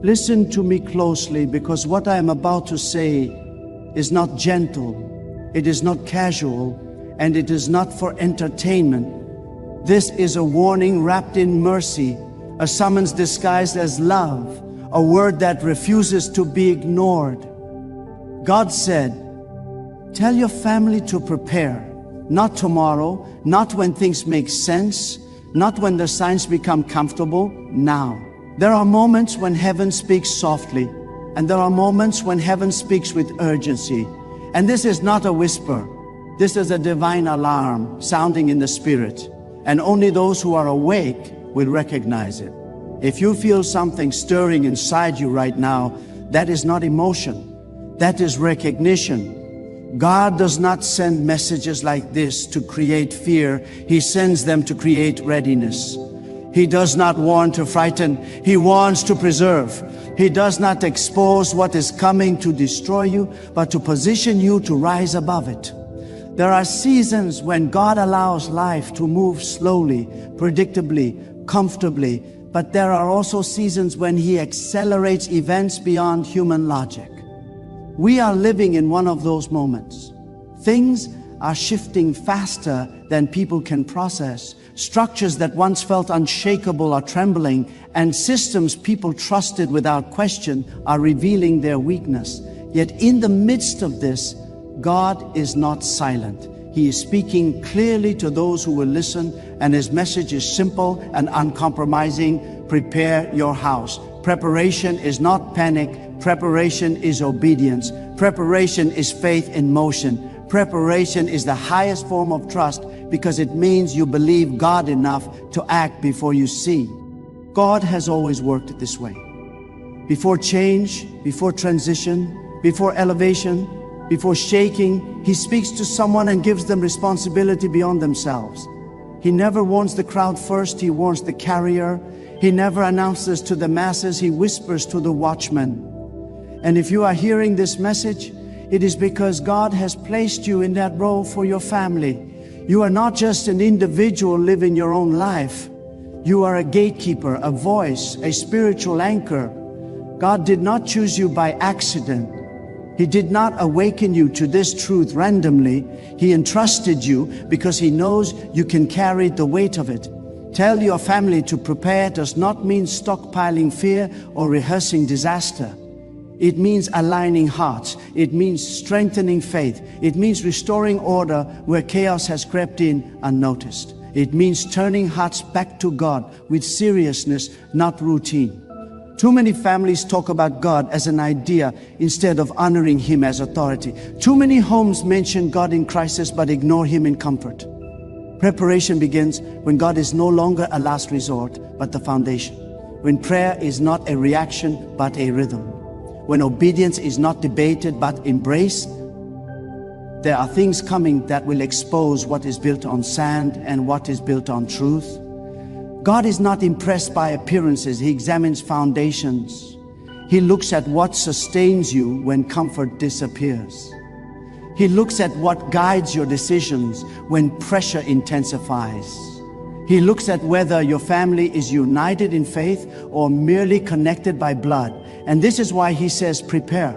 Listen to me closely, because what I am about to say is not gentle, it is not casual, and it is not for entertainment. This is a warning wrapped in mercy, a summons disguised as love, a word that refuses to be ignored. God said, tell your family to prepare, not tomorrow, not when things make sense, not when the signs become comfortable, now. There are moments when heaven speaks softly, and there are moments when heaven speaks with urgency. And this is not a whisper. This is a divine alarm sounding in the spirit, and only those who are awake will recognize it. If you feel something stirring inside you right now, that is not emotion, that is recognition. God does not send messages like this to create fear. He sends them to create readiness. He does not warn to frighten, He warns to preserve. He does not expose what is coming to destroy you, but to position you to rise above it. There are seasons when God allows life to move slowly, predictably, comfortably, but there are also seasons when He accelerates events beyond human logic. We are living in one of those moments. Things are shifting faster than people can process. Structures that once felt unshakable are trembling, and systems people trusted without question are revealing their weakness. Yet in the midst of this, God is not silent. He is speaking clearly to those who will listen, and His message is simple and uncompromising. Prepare your house. Preparation is not panic. Preparation is obedience. Preparation is faith in motion. Preparation is the highest form of trust, because it means you believe God enough to act before you see. God has always worked this way. Before change, before transition, before elevation, before shaking, He speaks to someone and gives them responsibility beyond themselves. He never warns the crowd first, He warns the carrier. He never announces to the masses, He whispers to the watchman. And if you are hearing this message, it is because God has placed you in that role for your family. You are not just an individual living your own life. You are a gatekeeper, a voice, a spiritual anchor. God did not choose you by accident. He did not awaken you to this truth randomly. He entrusted you because He knows you can carry the weight of it. Tell your family to prepare does not mean stockpiling fear or rehearsing disaster. It means aligning hearts. It means strengthening faith. It means restoring order where chaos has crept in unnoticed. It means turning hearts back to God with seriousness, not routine. Too many families talk about God as an idea instead of honoring Him as authority. Too many homes mention God in crisis but ignore Him in comfort. Preparation begins when God is no longer a last resort but the foundation. When prayer is not a reaction but a rhythm. When obedience is not debated but embraced. There are things coming that will expose what is built on sand and what is built on truth. God is not impressed by appearances. He examines foundations. He looks at what sustains you when comfort disappears. He looks at what guides your decisions when pressure intensifies. He looks at whether your family is united in faith or merely connected by blood. And this is why He says prepare.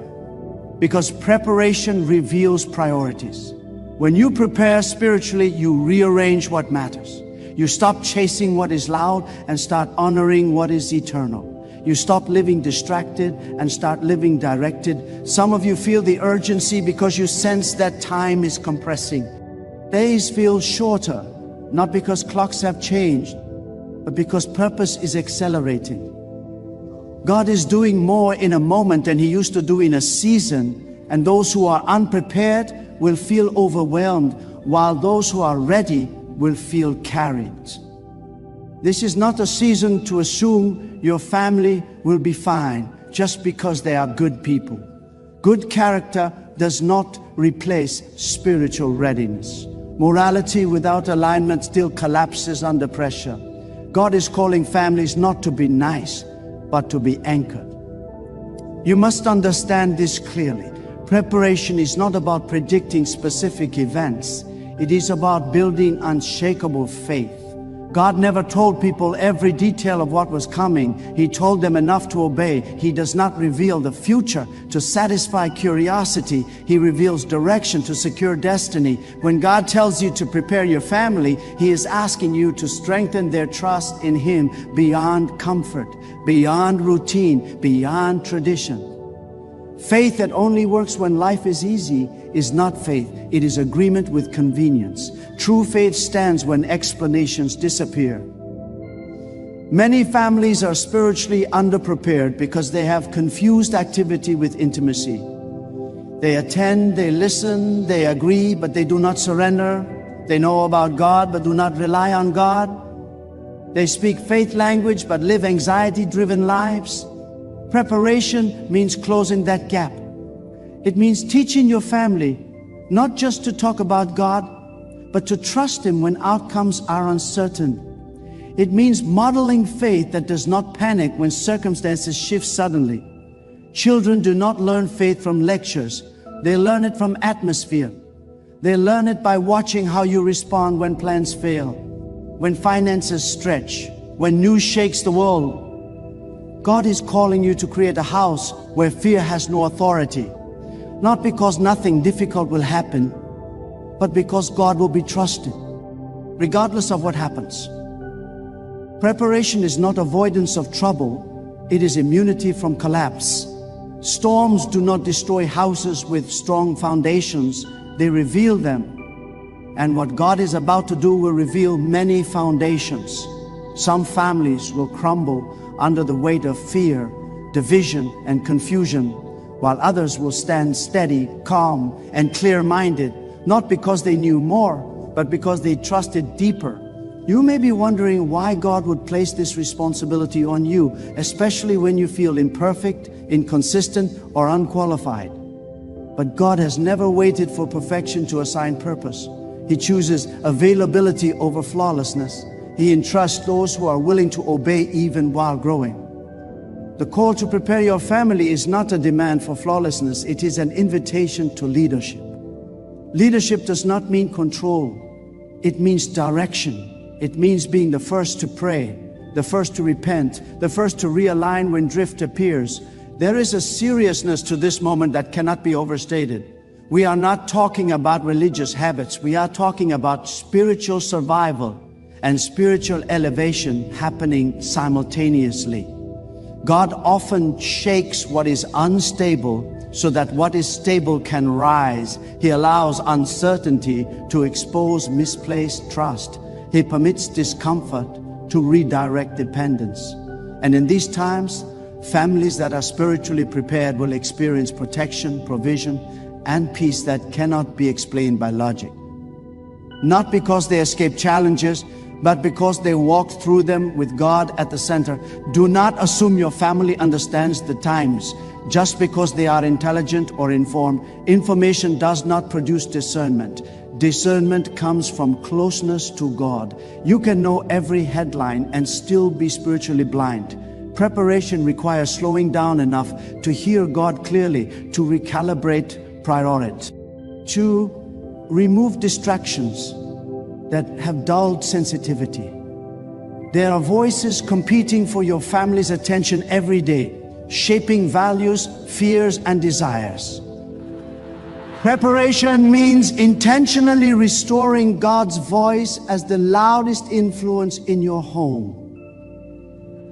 Because preparation reveals priorities. When you prepare spiritually, you rearrange what matters. You stop chasing what is loud and start honoring what is eternal. You stop living distracted and start living directed. Some of you feel the urgency because you sense that time is compressing. Days feel shorter, not because clocks have changed, but because purpose is accelerating. God is doing more in a moment than He used to do in a season, and those who are unprepared will feel overwhelmed, while those who are ready will feel carried. This is not a season to assume your family will be fine just because they are good people. Good character does not replace spiritual readiness. Morality without alignment still collapses under pressure. God is calling families not to be nice, but to be anchored. You must understand this clearly. Preparation is not about predicting specific events. It is about building unshakable faith. God never told people every detail of what was coming. He told them enough to obey. He does not reveal the future to satisfy curiosity. He reveals direction to secure destiny. When God tells you to prepare your family, He is asking you to strengthen their trust in Him beyond comfort, beyond routine, beyond tradition. Faith that only works when life is easy is not faith. It is agreement with convenience. True faith stands when explanations disappear. Many families are spiritually underprepared because they have confused activity with intimacy. They attend, they listen, they agree, but they do not surrender. They know about God, but do not rely on God. They speak faith language, but live anxiety-driven lives. Preparation means closing that gap. It means teaching your family not just to talk about God, but to trust Him when outcomes are uncertain. It means modeling faith that does not panic when circumstances shift suddenly. Children do not learn faith from lectures. They learn it from atmosphere. They learn it by watching how you respond when plans fail, when finances stretch, when news shakes the world. God is calling you to create a house where fear has no authority. Not because nothing difficult will happen, but because God will be trusted, regardless of what happens. Preparation is not avoidance of trouble, it is immunity from collapse. Storms do not destroy houses with strong foundations, they reveal them. And what God is about to do will reveal many foundations. Some families will crumble under the weight of fear, division, and confusion, while others will stand steady, calm, and clear-minded, not because they knew more, but because they trusted deeper. You may be wondering why God would place this responsibility on you, especially when you feel imperfect, inconsistent, or unqualified. But God has never waited for perfection to assign purpose. He chooses availability over flawlessness. He entrusts those who are willing to obey even while growing. The call to prepare your family is not a demand for flawlessness, it is an invitation to leadership. Leadership does not mean control, it means direction. It means being the first to pray, the first to repent, the first to realign when drift appears. There is a seriousness to this moment that cannot be overstated. We are not talking about religious habits, we are talking about spiritual survival and spiritual elevation happening simultaneously. God often shakes what is unstable so that what is stable can rise. He allows uncertainty to expose misplaced trust. He permits discomfort to redirect dependence. And in these times, families that are spiritually prepared will experience protection, provision, and peace that cannot be explained by logic. Not because they escape challenges, but because they walked through them with God at the center. Do not assume your family understands the times. Just because they are intelligent or informed, information does not produce discernment. Discernment comes from closeness to God. You can know every headline and still be spiritually blind. Preparation requires slowing down enough to hear God clearly, to recalibrate priorities, to remove distractions that have dulled sensitivity. There are voices competing for your family's attention every day, shaping values, fears, and desires. Preparation means intentionally restoring God's voice as the loudest influence in your home.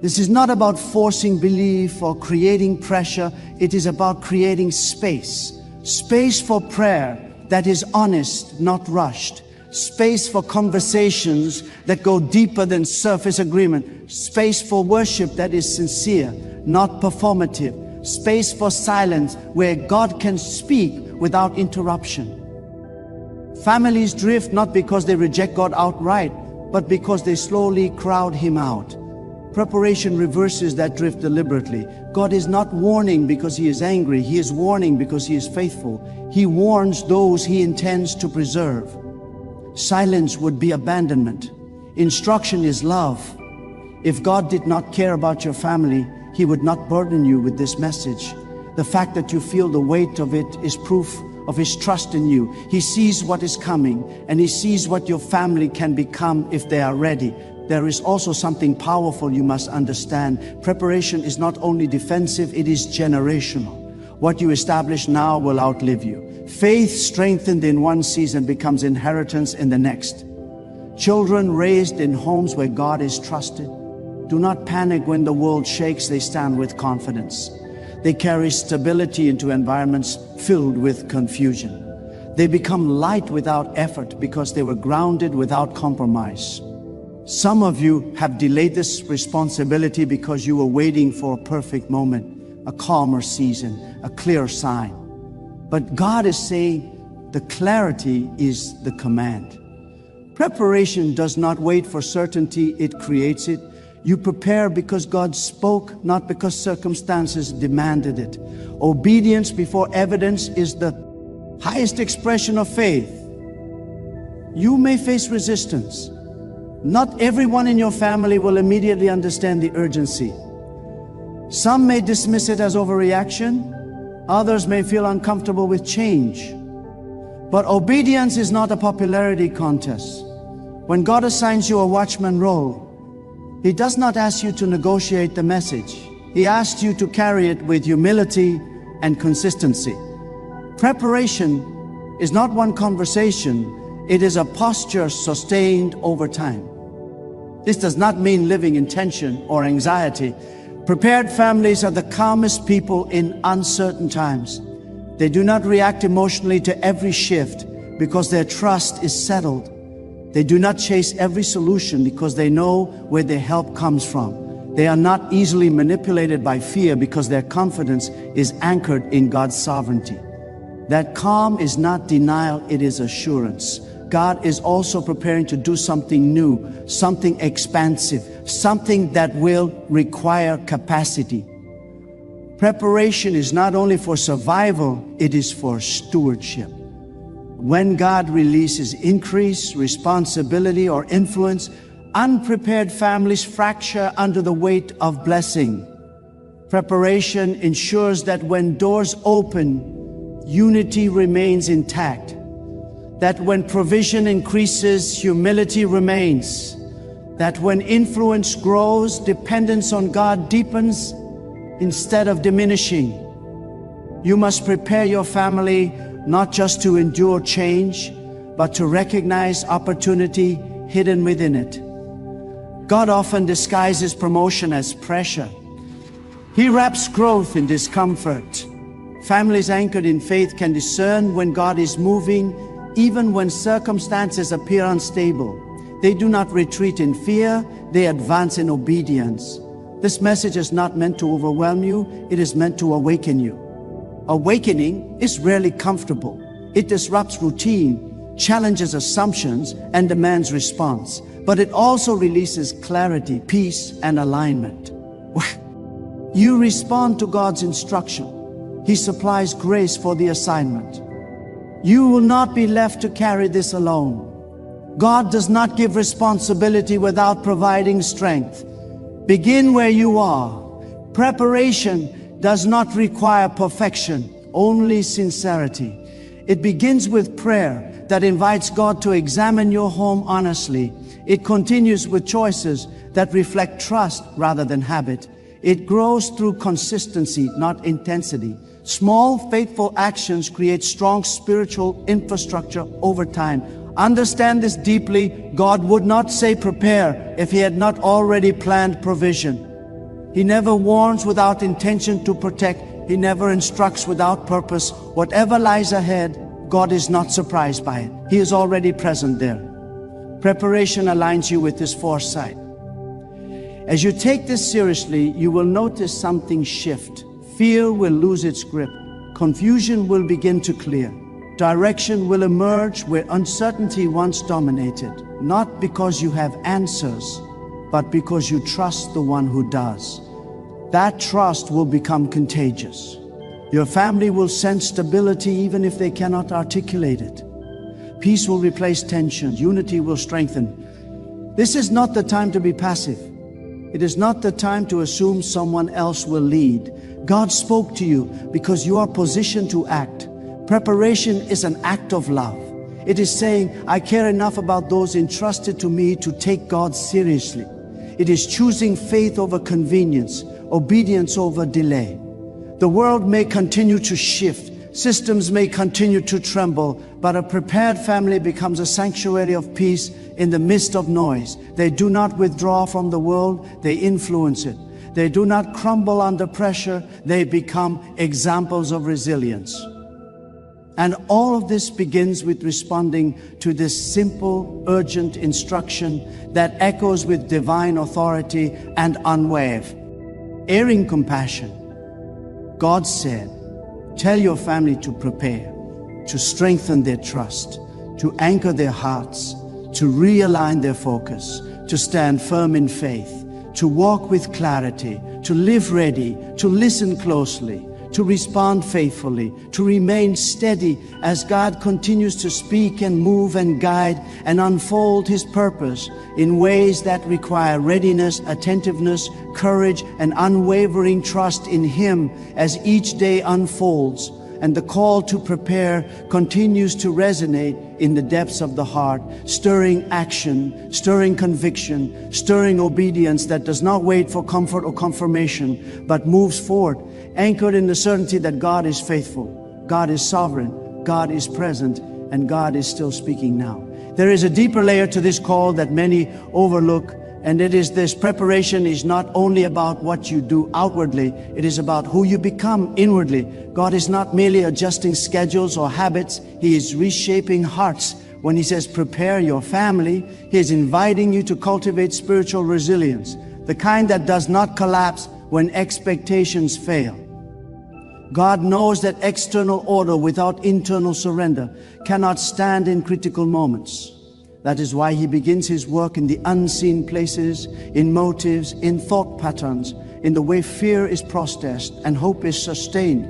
This is not about forcing belief or creating pressure. It is about creating space. Space for prayer that is honest, not rushed. Space for conversations that go deeper than surface agreement. Space for worship that is sincere, not performative. Space for silence where God can speak without interruption. Families drift not because they reject God outright, but because they slowly crowd Him out. Preparation reverses that drift deliberately. God is not warning because He is angry. He is warning because He is faithful. He warns those He intends to preserve. Silence would be abandonment. Instruction is love. If God did not care about your family, He would not burden you with this message. The fact that you feel the weight of it is proof of His trust in you. He sees what is coming, and He sees what your family can become if they are ready. there is also something powerful you must understand. Preparation is not only defensive, it is generational. What you establish now will outlive you. Faith strengthened in one season becomes inheritance in the next. Children raised in homes where God is trusted do not panic when the world shakes. They stand with confidence. They carry stability into environments filled with confusion. They become light without effort because they were grounded without compromise. Some of you have delayed this responsibility because you were waiting for a perfect moment, a calmer season, a clear sign. But God is saying the clarity is the command. Preparation does not wait for certainty, it creates it. You prepare because God spoke, not because circumstances demanded it. Obedience before evidence is the highest expression of faith. You may face resistance. Not everyone in your family will immediately understand the urgency. Some may dismiss it as overreaction. Others may feel uncomfortable with change. But obedience is not a popularity contest. When God assigns you a watchman role, He does not ask you to negotiate the message. He asks you to carry it with humility and consistency. Preparation is not one conversation. It is a posture sustained over time. This does not mean living in tension or anxiety. Prepared families are the calmest people in uncertain times. They do not react emotionally to every shift because their trust is settled. They do not chase every solution because they know where their help comes from. They are not easily manipulated by fear because their confidence is anchored in God's sovereignty. That calm is not denial, it is assurance. God is also preparing to do something new, something expansive, something that will require capacity. Preparation is not only for survival, it is for stewardship. When God releases increase, responsibility, or influence, unprepared families fracture under the weight of blessing. Preparation ensures that when doors open, unity remains intact. That when provision increases, humility remains. That when influence grows, dependence on God deepens instead of diminishing. You must prepare your family not just to endure change, but to recognize opportunity hidden within it. God often disguises promotion as pressure. He wraps growth in discomfort. Families anchored in faith can discern when God is moving, even when circumstances appear unstable. They do not retreat in fear, they advance in obedience. This message is not meant to overwhelm you, it is meant to awaken you. Awakening is rarely comfortable. It disrupts routine, challenges assumptions, and demands response. But it also releases clarity, peace, and alignment. You respond to God's instruction. He supplies grace for the assignment. You will not be left to carry this alone. God does not give responsibility without providing strength. Begin where you are. Preparation does not require perfection, only sincerity. It begins with prayer that invites God to examine your home honestly. It continues with choices that reflect trust rather than habit. It grows through consistency, not intensity. Small, faithful actions create strong spiritual infrastructure over time. Understand this deeply. God would not say prepare if He had not already planned provision. He never warns without intention to protect. He never instructs without purpose. Whatever lies ahead, God is not surprised by it. He is already present there. Preparation aligns you with this foresight. As you take this seriously, you will notice something shift. Fear will lose its grip. Confusion will begin to clear. Direction will emerge where uncertainty once dominated. Not because you have answers, but because you trust the one who does. That trust will become contagious. Your family will sense stability even if they cannot articulate it. Peace will replace tension. Unity will strengthen. This is not the time to be passive. It is not the time to assume someone else will lead. God spoke to you because you are positioned to act. Preparation is an act of love. It is saying, I care enough about those entrusted to me to take God seriously. It is choosing faith over convenience, obedience over delay. The world may continue to shift, systems may continue to tremble, but a prepared family becomes a sanctuary of peace in the midst of noise. They do not withdraw from the world, they influence it. They do not crumble under pressure, they become examples of resilience. And all of this begins with responding to this simple, urgent instruction that echoes with divine authority and unwavering compassion. God said, tell your family to prepare, to strengthen their trust, to anchor their hearts, to realign their focus, to stand firm in faith, to walk with clarity, to live ready, to listen closely, to respond faithfully, to remain steady as God continues to speak and move and guide and unfold His purpose in ways that require readiness, attentiveness, courage, and unwavering trust in Him as each day unfolds. And the call to prepare continues to resonate in the depths of the heart, stirring action, stirring conviction, stirring obedience that does not wait for comfort or confirmation, but moves forward, anchored in the certainty that God is faithful, God is sovereign, God is present, and God is still speaking now. There is a deeper layer to this call that many overlook, and it is this: preparation is not only about what you do outwardly, it is about who you become inwardly. God is not merely adjusting schedules or habits, He is reshaping hearts. When He says prepare your family, He is inviting you to cultivate spiritual resilience, the kind that does not collapse when expectations fail. God knows that external order without internal surrender cannot stand in critical moments. That is why He begins His work in the unseen places, in motives, in thought patterns, in the way fear is processed and hope is sustained.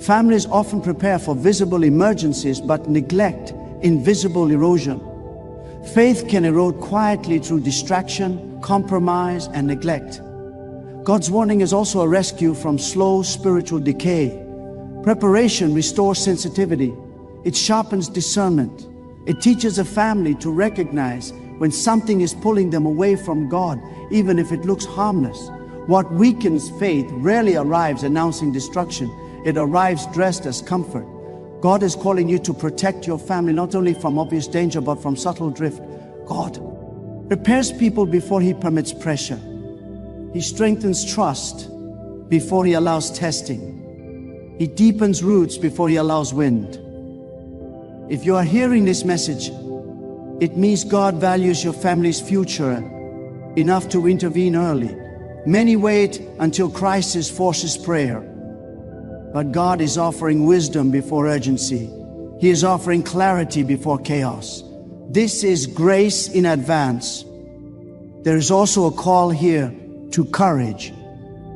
Families often prepare for visible emergencies but neglect invisible erosion. Faith can erode quietly through distraction, compromise, and neglect. God's warning is also a rescue from slow spiritual decay. Preparation restores sensitivity. It sharpens discernment. It teaches a family to recognize when something is pulling them away from God, even if it looks harmless. What weakens faith rarely arrives announcing destruction. It arrives dressed as comfort. God is calling you to protect your family, not only from obvious danger, but from subtle drift. God prepares people before He permits pressure. He strengthens trust before He allows testing. He deepens roots before He allows wind. If you are hearing this message, it means God values your family's future enough to intervene early. Many wait until crisis forces prayer, but God is offering wisdom before urgency. He is offering clarity before chaos. This is grace in advance. There is also a call here to courage.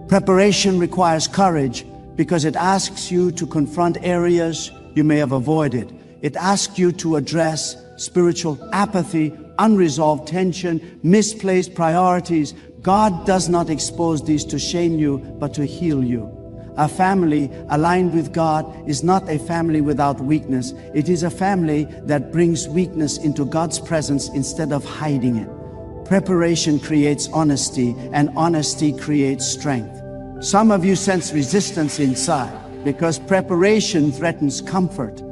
Preparation requires courage because it asks you to confront areas you may have avoided. It asks you to address spiritual apathy, unresolved tension, misplaced priorities. God does not expose these to shame you, but to heal you. A family aligned with God is not a family without weakness. It is a family that brings weakness into God's presence instead of hiding it. Preparation creates honesty, and honesty creates strength. Some of you sense resistance inside because preparation threatens comfort.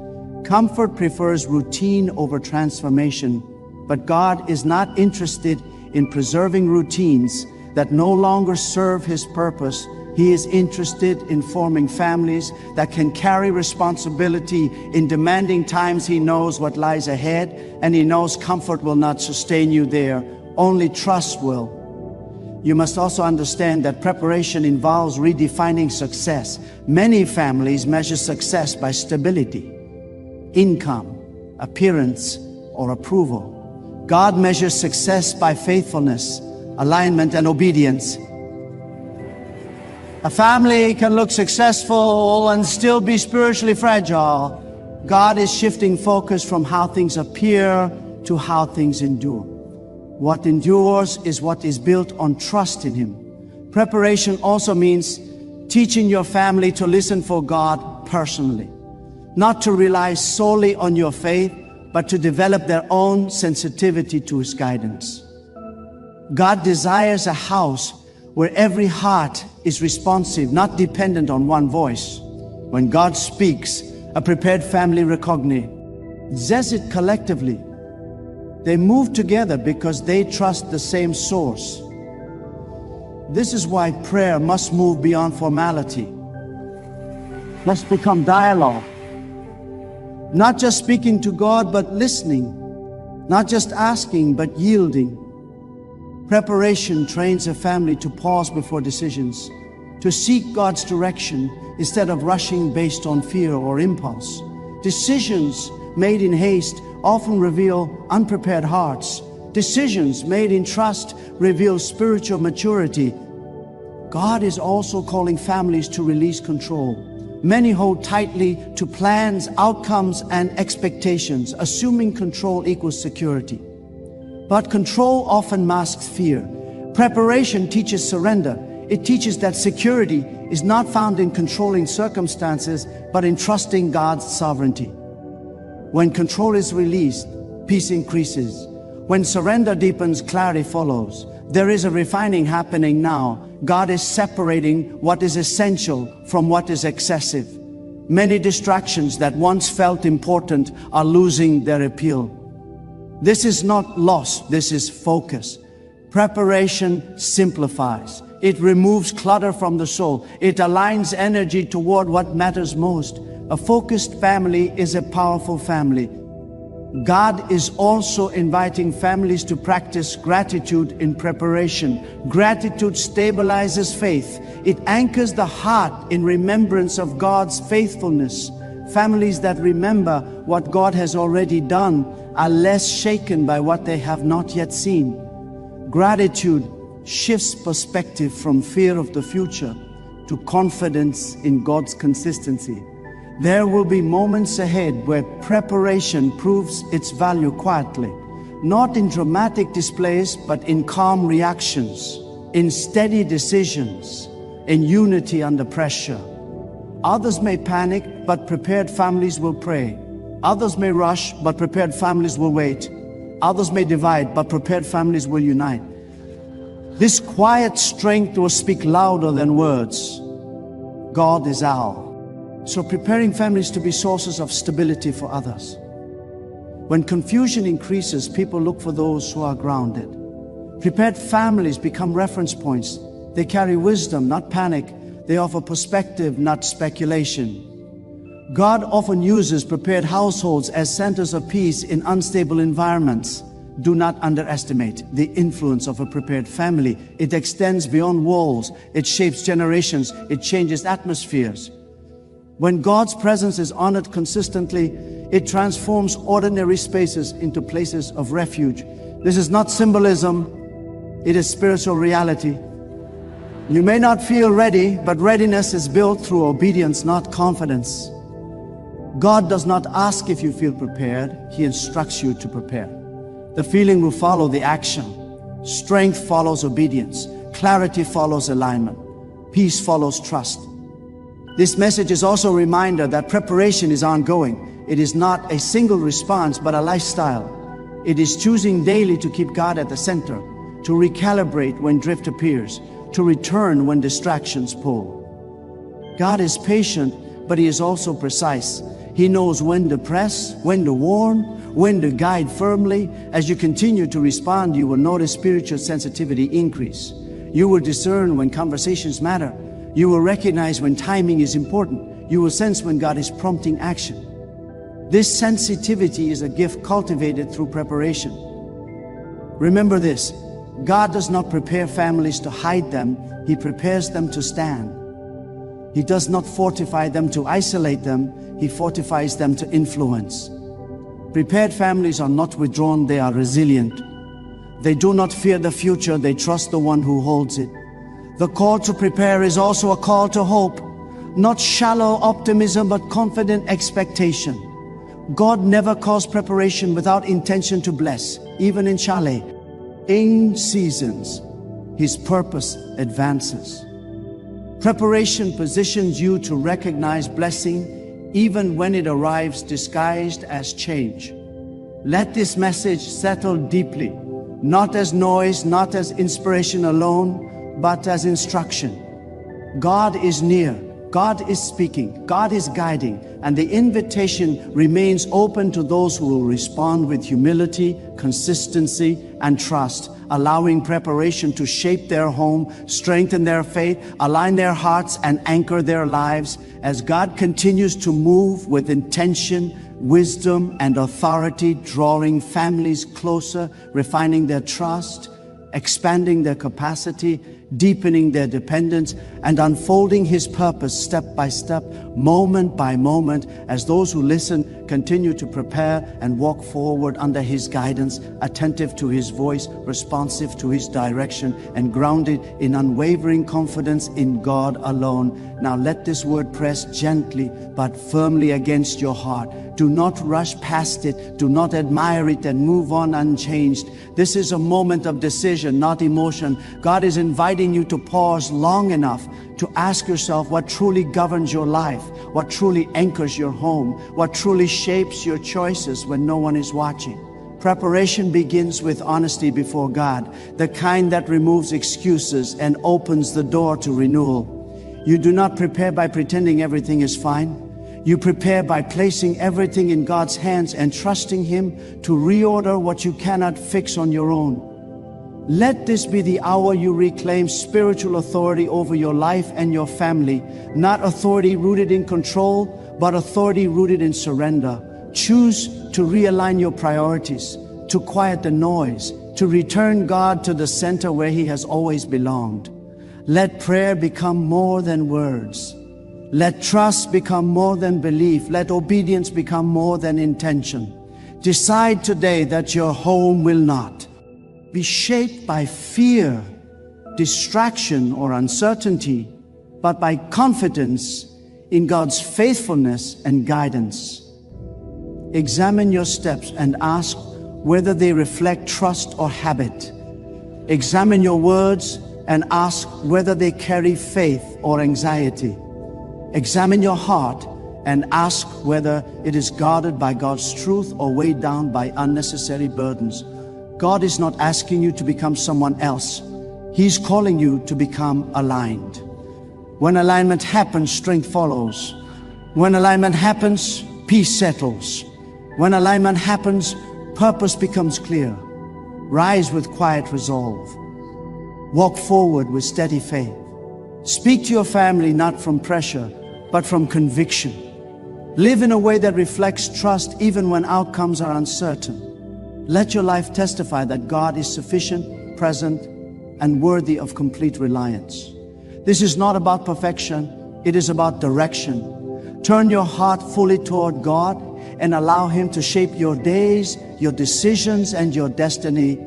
Comfort prefers routine over transformation, but God is not interested in preserving routines that no longer serve His purpose. He is interested in forming families that can carry responsibility in demanding times. He knows what lies ahead, and He knows comfort will not sustain you there. Only trust will. You must also understand that preparation involves redefining success. Many families measure success by stability, income, appearance, or approval. God measures success by faithfulness, alignment, and obedience. A family can look successful and still be spiritually fragile. God is shifting focus from how things appear to how things endure. What endures is what is built on trust in Him. Preparation also means teaching your family to listen for God personally, not to rely solely on your faith, but to develop their own sensitivity to His guidance. God desires a house where every heart is responsive, not dependent on one voice. When God speaks, a prepared family recognizes it collectively. They move together because they trust the same source. This is why prayer must move beyond formality. Must become dialogue. Not just speaking to God, but listening. Not just asking, but yielding. Preparation trains a family to pause before decisions, to seek God's direction instead of rushing based on fear or impulse. Decisions made in haste often reveal unprepared hearts. Decisions made in trust reveal spiritual maturity. God is also calling families to release control. Many hold tightly to plans, outcomes, and expectations, assuming control equals security. But control often masks fear. Preparation teaches surrender. It teaches that security is not found in controlling circumstances, but in trusting God's sovereignty. When control is released, peace increases. When surrender deepens, clarity follows. There is a refining happening now. God is separating what is essential from what is excessive. Many distractions that once felt important are losing their appeal. This is not loss, this is focus. Preparation simplifies. It removes clutter from the soul. It aligns energy toward what matters most. A focused family is a powerful family. God is also inviting families to practice gratitude in preparation. Gratitude stabilizes faith. It anchors the heart in remembrance of God's faithfulness. Families that remember what God has already done are less shaken by what they have not yet seen. Gratitude shifts perspective from fear of the future to confidence in God's consistency. There will be moments ahead where preparation proves its value quietly, not in dramatic displays, but in calm reactions, in steady decisions, in unity under pressure. Others may panic, but prepared families will pray. Others may rush, but prepared families will wait. Others may divide, but prepared families will unite. This quiet strength will speak louder than words. God is ours. So preparing families to be sources of stability for others. When confusion increases, people look for those who are grounded. Prepared families become reference points. They carry wisdom, not panic. They offer perspective, not speculation. God often uses prepared households as centers of peace in unstable environments. Do not underestimate the influence of a prepared family. It extends beyond walls. It shapes generations. It changes atmospheres. When God's presence is honored consistently, it transforms ordinary spaces into places of refuge. This is not symbolism, it is spiritual reality. You may not feel ready, but readiness is built through obedience, not confidence. God does not ask if you feel prepared, He instructs you to prepare. The feeling will follow the action. Strength follows obedience. Clarity follows alignment. Peace follows trust. This message is also a reminder that preparation is ongoing. It is not a single response, but a lifestyle. It is choosing daily to keep God at the center, to recalibrate when drift appears, to return when distractions pull. God is patient, but He is also precise. He knows when to press, when to warn, when to guide firmly. As you continue to respond, you will notice spiritual sensitivity increase. You will discern when conversations matter. You will recognize when timing is important. You will sense when God is prompting action. This sensitivity is a gift cultivated through preparation. Remember this, God does not prepare families to hide them. He prepares them to stand. He does not fortify them to isolate them. He fortifies them to influence. Prepared families are not withdrawn, they are resilient. They do not fear the future, they trust the one who holds it. The call to prepare is also a call to hope, not shallow optimism, but confident expectation. God never calls preparation without intention to bless, even in chalet. In seasons, His purpose advances. Preparation positions you to recognize blessing even when it arrives disguised as change. Let this message settle deeply, not as noise, not as inspiration alone, but as instruction. God is near, God is speaking, God is guiding, and the invitation remains open to those who will respond with humility, consistency, and trust, allowing preparation to shape their home, strengthen their faith, align their hearts, and anchor their lives as God continues to move with intention, wisdom, and authority, drawing families closer, refining their trust, expanding their capacity, deepening their dependence, and unfolding His purpose step by step, moment by moment, as those who listen continue to prepare and walk forward under His guidance, attentive to His voice, responsive to His direction, and grounded in unwavering confidence in God alone. Now let this word press gently but firmly against your heart. Do not rush past it. Do not admire it and move on unchanged. This is a moment of decision, not emotion. God is inviting you to pause long enough to ask yourself what truly governs your life, what truly anchors your home, what truly shapes your choices when no one is watching. Preparation begins with honesty before God, the kind that removes excuses and opens the door to renewal. You do not prepare by pretending everything is fine. You prepare by placing everything in God's hands and trusting Him to reorder what you cannot fix on your own. Let this be the hour you reclaim spiritual authority over your life and your family, not authority rooted in control, but authority rooted in surrender. Choose to realign your priorities, to quiet the noise, to return God to the center where He has always belonged. Let prayer become more than words. Let trust become more than belief. Let obedience become more than intention. Decide today that your home will not be shaped by fear, distraction, or uncertainty, but by confidence in God's faithfulness and guidance. Examine your steps and ask whether they reflect trust or habit. Examine your words and ask whether they carry faith or anxiety. Examine your heart and ask whether it is guarded by God's truth or weighed down by unnecessary burdens. God is not asking you to become someone else. He's calling you to become aligned. When alignment happens, strength follows. When alignment happens, peace settles. When alignment happens, purpose becomes clear. Rise with quiet resolve. Walk forward with steady faith. Speak to your family not from pressure, but from conviction. Live in a way that reflects trust even when outcomes are uncertain. Let your life testify that God is sufficient, present, and worthy of complete reliance. This is not about perfection, it is about direction. Turn your heart fully toward God and allow Him to shape your days, your decisions, and your destiny.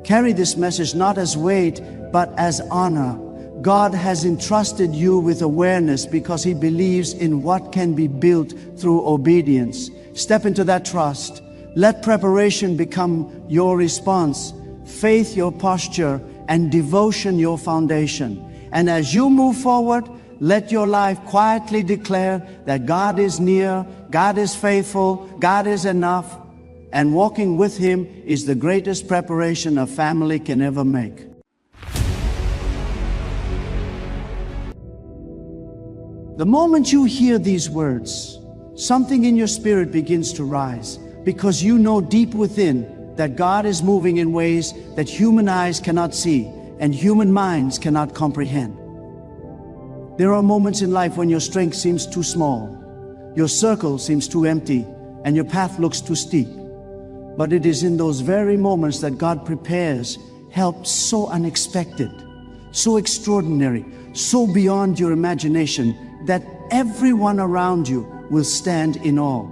Carry this message not as weight, but as honor. God has entrusted you with awareness because He believes in what can be built through obedience. Step into that trust. Let preparation become your response, faith your posture, and devotion your foundation. And as you move forward, let your life quietly declare that God is near, God is faithful, God is enough, and walking with Him is the greatest preparation a family can ever make. The moment you hear these words, something in your spirit begins to rise, because you know deep within that God is moving in ways that human eyes cannot see and human minds cannot comprehend. There are moments in life when your strength seems too small, your circle seems too empty, and your path looks too steep. But it is in those very moments that God prepares help so unexpected, so extraordinary, so beyond your imagination, that everyone around you will stand in awe.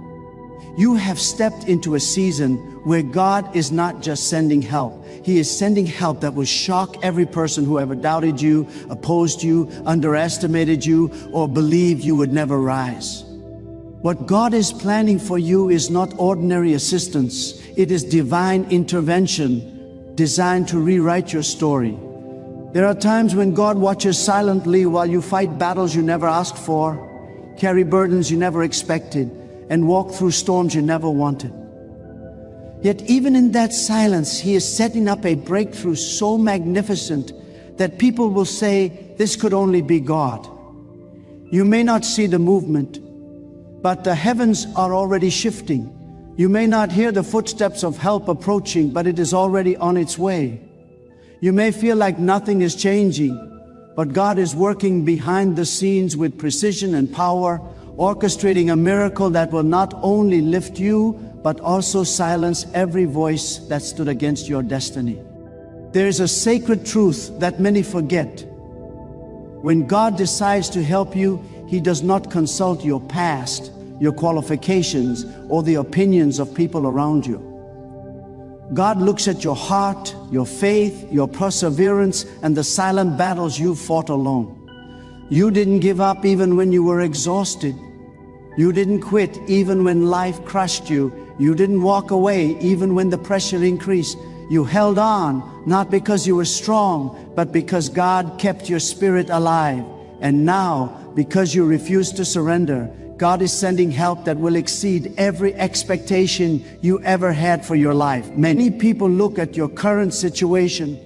You have stepped into a season where God is not just sending help. He is sending help that will shock every person who ever doubted you, opposed you, underestimated you, or believed you would never rise. What God is planning for you is not ordinary assistance. It is divine intervention designed to rewrite your story. There are times when God watches silently while you fight battles you never asked for, carry burdens you never expected, and walk through storms you never wanted. Yet even in that silence, He is setting up a breakthrough so magnificent that people will say, this could only be God. You may not see the movement, but the heavens are already shifting. You may not hear the footsteps of help approaching, but it is already on its way. You may feel like nothing is changing, but God is working behind the scenes with precision and power, orchestrating a miracle that will not only lift you, but also silence every voice that stood against your destiny. There is a sacred truth that many forget. When God decides to help you, He does not consult your past, your qualifications, or the opinions of people around you. God looks at your heart, your faith, your perseverance, and the silent battles you fought alone. You didn't give up even when you were exhausted. You didn't quit even when life crushed you. You didn't walk away even when the pressure increased. You held on, not because you were strong, but because God kept your spirit alive. And now, because you refused to surrender, God is sending help that will exceed every expectation you ever had for your life. Many people look at your current situation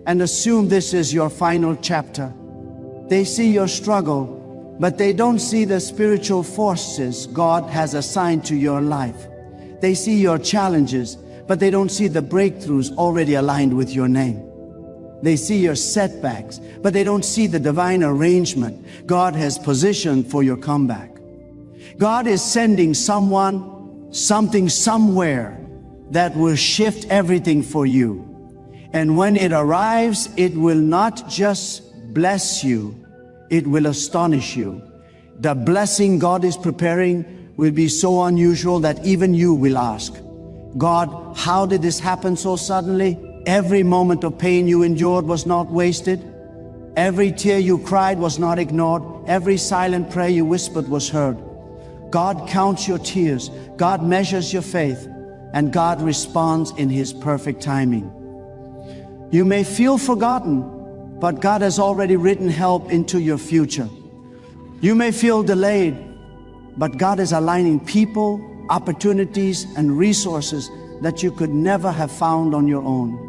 and assume this is your final chapter. They see your struggle, but they don't see the spiritual forces God has assigned to your life. They see your challenges, but they don't see the breakthroughs already aligned with your name. They see your setbacks, but they don't see the divine arrangement God has positioned for your comeback. God is sending someone, something, somewhere that will shift everything for you. And when it arrives, it will not just bless you, it will astonish you. The blessing God is preparing will be so unusual that even you will ask, God, how did this happen so suddenly? Every moment of pain you endured was not wasted. Every tear you cried was not ignored. Every silent prayer you whispered was heard. God counts your tears. God measures your faith. And God responds in His perfect timing. You may feel forgotten, but God has already written help into your future. You may feel delayed, but God is aligning people, opportunities, and resources that you could never have found on your own.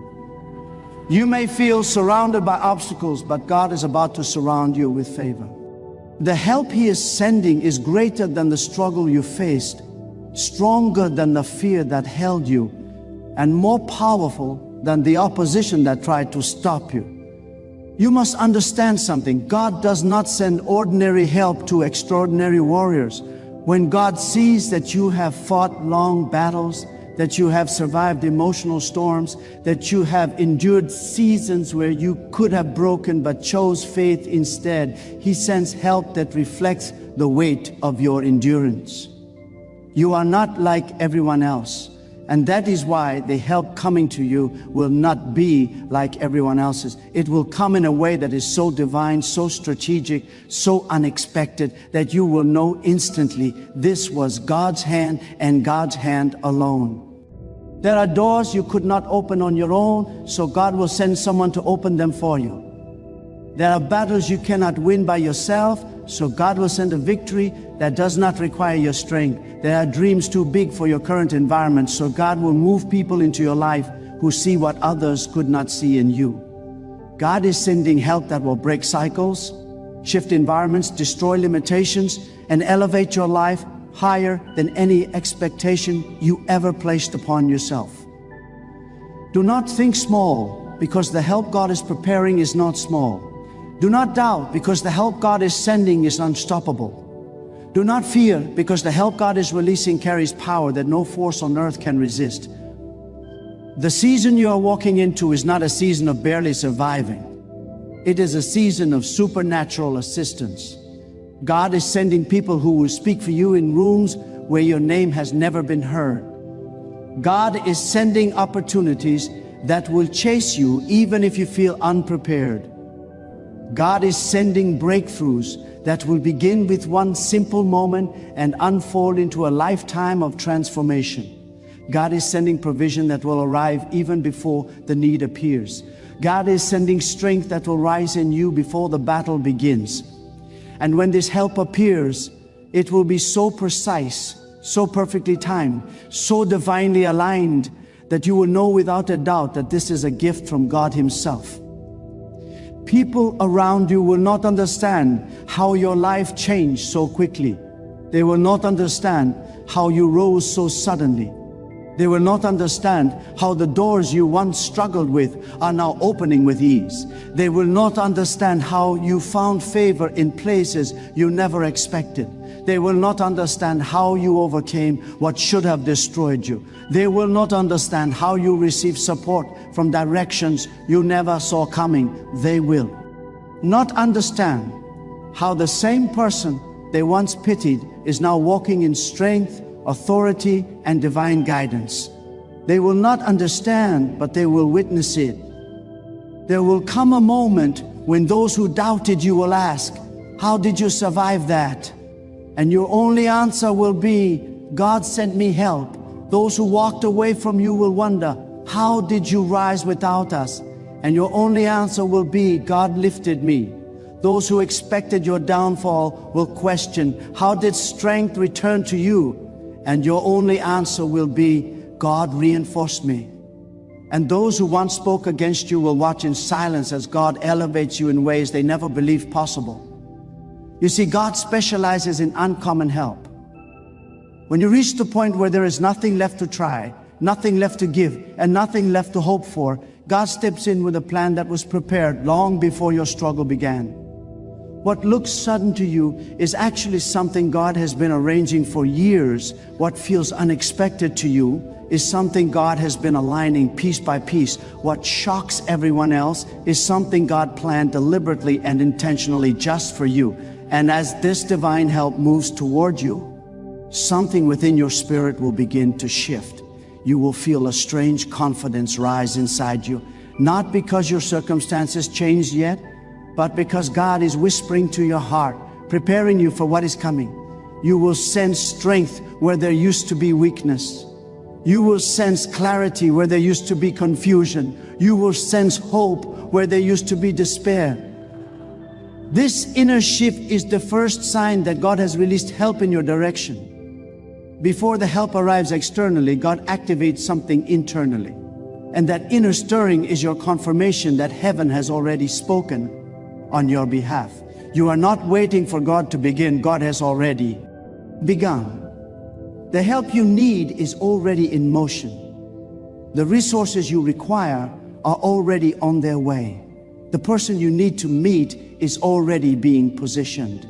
You may feel surrounded by obstacles, but God is about to surround you with favor. The help He is sending is greater than the struggle you faced, stronger than the fear that held you, and more powerful than the opposition that tried to stop you. You must understand something. God does not send ordinary help to extraordinary warriors. When God sees that you have fought long battles, that you have survived emotional storms, that you have endured seasons where you could have broken but chose faith instead, He sends help that reflects the weight of your endurance. You are not like everyone else, and that is why the help coming to you will not be like everyone else's. It will come in a way that is so divine, so strategic, so unexpected that you will know instantly this was God's hand and God's hand alone. There are doors you could not open on your own, so God will send someone to open them for you. There are battles you cannot win by yourself, so God will send a victory that does not require your strength. There are dreams too big for your current environment, so God will move people into your life who see what others could not see in you. God is sending help that will break cycles, shift environments, destroy limitations, and elevate your life higher than any expectation you ever placed upon yourself. Do not think small, because the help God is preparing is not small. Do not doubt, because the help God is sending is unstoppable. Do not fear, because the help God is releasing carries power that no force on earth can resist. The season you are walking into is not a season of barely surviving. It is a season of supernatural assistance. God is sending people who will speak for you in rooms where your name has never been heard. God is sending opportunities that will chase you even if you feel unprepared. God is sending breakthroughs that will begin with one simple moment and unfold into a lifetime of transformation. God is sending provision that will arrive even before the need appears. God is sending strength that will rise in you before the battle begins. And when this help appears, it will be so precise, so perfectly timed, so divinely aligned that you will know without a doubt that this is a gift from God Himself. People around you will not understand how your life changed so quickly. They will not understand how you rose so suddenly. They will not understand how the doors you once struggled with are now opening with ease. They will not understand how you found favor in places you never expected. They will not understand how you overcame what should have destroyed you. They will not understand how you received support from directions you never saw coming. They will not understand how the same person they once pitied is now walking in strength, authority, and divine guidance. They will not understand, but they will witness it. There will come a moment when those who doubted you will ask, "How did you survive that?" And your only answer will be, "God sent me help." Those who walked away from you will wonder, "How did you rise without us?" And your only answer will be, "God lifted me." Those who expected your downfall will question, "How did strength return to you?" And your only answer will be, "God reinforced me." And those who once spoke against you will watch in silence as God elevates you in ways they never believed possible. You see, God specializes in uncommon help. When you reach the point where there is nothing left to try, nothing left to give, and nothing left to hope for, God steps in with a plan that was prepared long before your struggle began. What looks sudden to you is actually something God has been arranging for years. What feels unexpected to you is something God has been aligning piece by piece. What shocks everyone else is something God planned deliberately and intentionally just for you. And as this divine help moves toward you, something within your spirit will begin to shift. You will feel a strange confidence rise inside you, not because your circumstances changed yet, but because God is whispering to your heart, preparing you for what is coming. You will sense strength where there used to be weakness. You will sense clarity where there used to be confusion. You will sense hope where there used to be despair. This inner shift is the first sign that God has released help in your direction. Before the help arrives externally, God activates something internally. And that inner stirring is your confirmation that heaven has already spoken on your behalf. You are not waiting for God to begin. God has already begun. The help you need is already in motion. The resources you require are already on their way. The person you need to meet is already being positioned.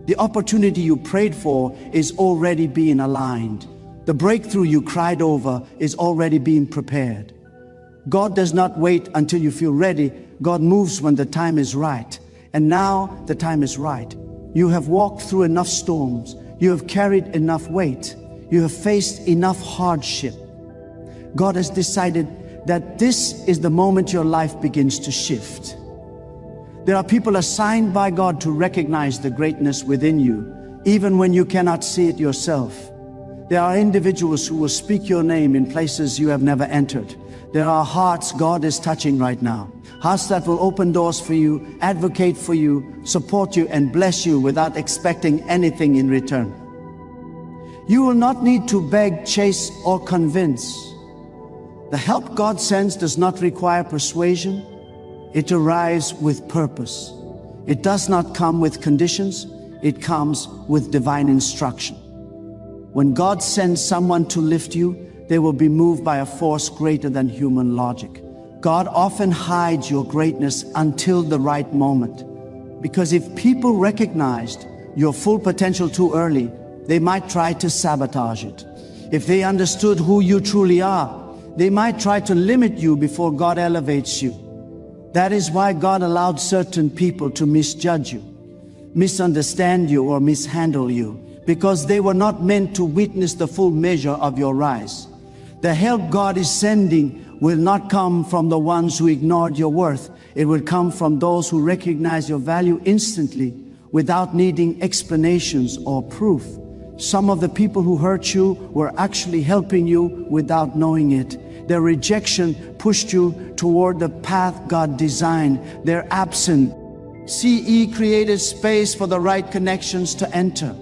The opportunity you prayed for is already being aligned. The breakthrough you cried over is already being prepared. God does not wait until you feel ready. God moves when the time is right. And now the time is right. You have walked through enough storms. You have carried enough weight. You have faced enough hardship. God has decided that this is the moment your life begins to shift. There are people assigned by God to recognize the greatness within you, even when you cannot see it yourself. There are individuals who will speak your name in places you have never entered. There are hearts God is touching right now. Hearts that will open doors for you, advocate for you, support you, and bless you without expecting anything in return. You will not need to beg, chase, or convince. The help God sends does not require persuasion. It arrives with purpose. It does not come with conditions. It comes with divine instruction. When God sends someone to lift you, they will be moved by a force greater than human logic. God often hides your greatness until the right moment. Because if people recognized your full potential too early, they might try to sabotage it. If they understood who you truly are, they might try to limit you before God elevates you. That is why God allowed certain people to misjudge you, misunderstand you, or mishandle you, because they were not meant to witness the full measure of your rise. The help God is sending will not come from the ones who ignored your worth. It will come from those who recognize your value instantly without needing explanations or proof. Some of the people who hurt you were actually helping you without knowing it. Their rejection pushed you toward the path God designed. Their absence created space for the right connections to enter.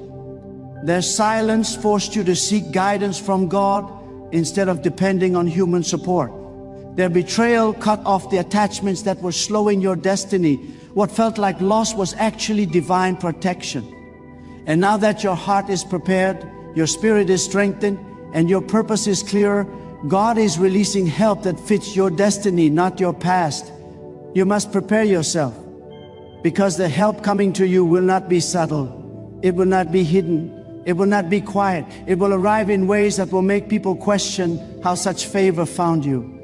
Their silence forced you to seek guidance from God. instead of depending on human support. Their betrayal cut off the attachments that were slowing your destiny. What felt like loss was actually divine protection. And now that your heart is prepared, your spirit is strengthened, and your purpose is clearer, God is releasing help that fits your destiny, not your past. You must prepare yourself, because the help coming to you will not be subtle. It will not be hidden. It will not be quiet. It will arrive in ways that will make people question how such favor found you.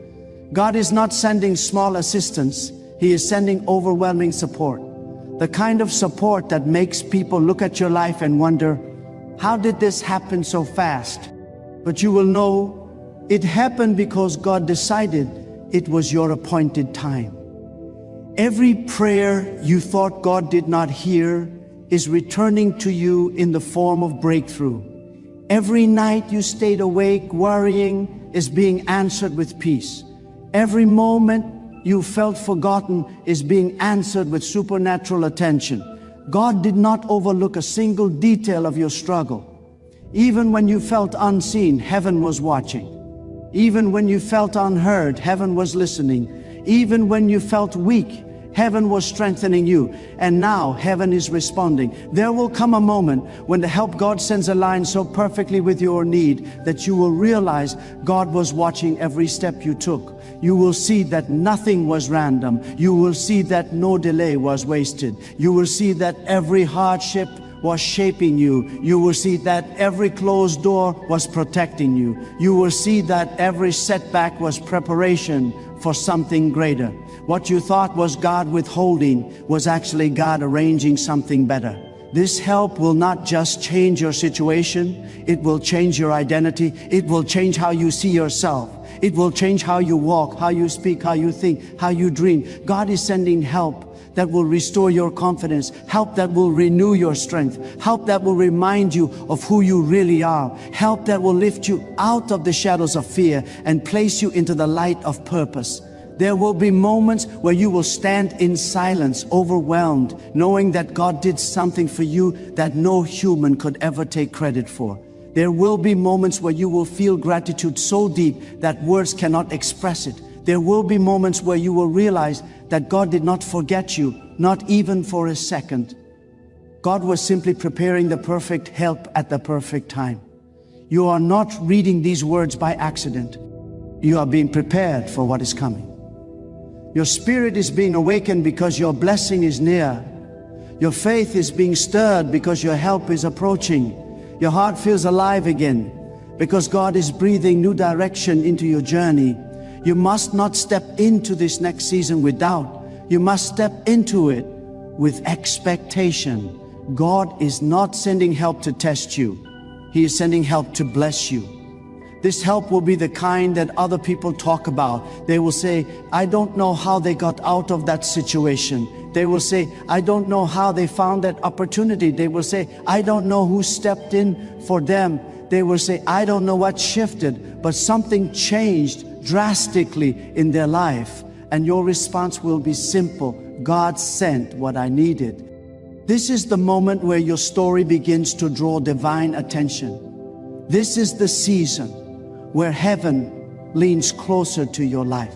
God is not sending small assistance. He is sending overwhelming support. The kind of support that makes people look at your life and wonder, how did this happen so fast? But you will know it happened because God decided it was your appointed time. Every prayer you thought God did not hear is returning to you in the form of breakthrough. Every night you stayed awake worrying is being answered with peace. Every moment you felt forgotten is being answered with supernatural attention. God did not overlook a single detail of your struggle. Even when you felt unseen, heaven was watching. Even when you felt unheard, heaven was listening. Even when you felt weak, heaven was strengthening you. And now heaven is responding. There will come a moment when the help God sends aligns so perfectly with your need that you will realize God was watching every step you took. You will see that nothing was random. You will see that no delay was wasted. You will see that every hardship was shaping you. You will see that every closed door was protecting you. You will see that every setback was preparation for something greater. What you thought was God withholding was actually God arranging something better. This help will not just change your situation, it will change your identity. It will change how you see yourself. It will change how you walk, how you speak, how you think, how you dream. God is sending help that will restore your confidence, help that will renew your strength, help that will remind you of who you really are, help that will lift you out of the shadows of fear and place you into the light of purpose. There will be moments where you will stand in silence, overwhelmed, knowing that God did something for you that no human could ever take credit for. There will be moments where you will feel gratitude so deep that words cannot express it. There will be moments where you will realize that God did not forget you, not even for a second. God was simply preparing the perfect help at the perfect time. You are not reading these words by accident. You are being prepared for what is coming. Your spirit is being awakened because your blessing is near. Your faith is being stirred because your help is approaching. Your heart feels alive again because God is breathing new direction into your journey. You must not step into this next season with doubt. You must step into it with expectation. God is not sending help to test you. He is sending help to bless you. This help will be the kind that other people talk about. They will say, I don't know how they got out of that situation. They will say, I don't know how they found that opportunity. They will say, I don't know who stepped in for them. They will say, I don't know what shifted, but something changed drastically in their life. And your response will be simple. God sent what I needed. This is the moment where your story begins to draw divine attention. This is the season where heaven leans closer to your life.